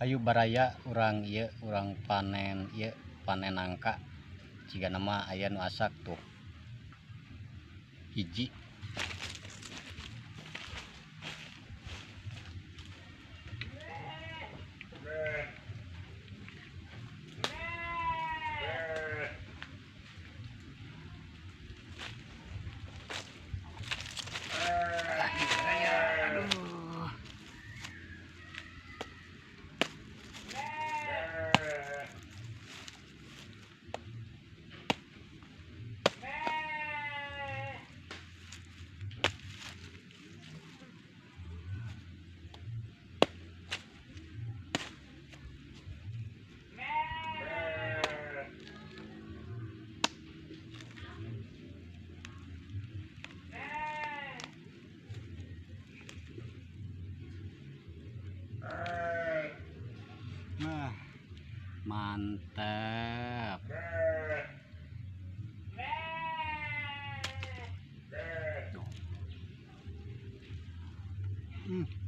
Ayu baraya urang ieu urang panen ieu panen nangka jiga nama aya nu asak tuh hiji. Nah, mantap. Tuh.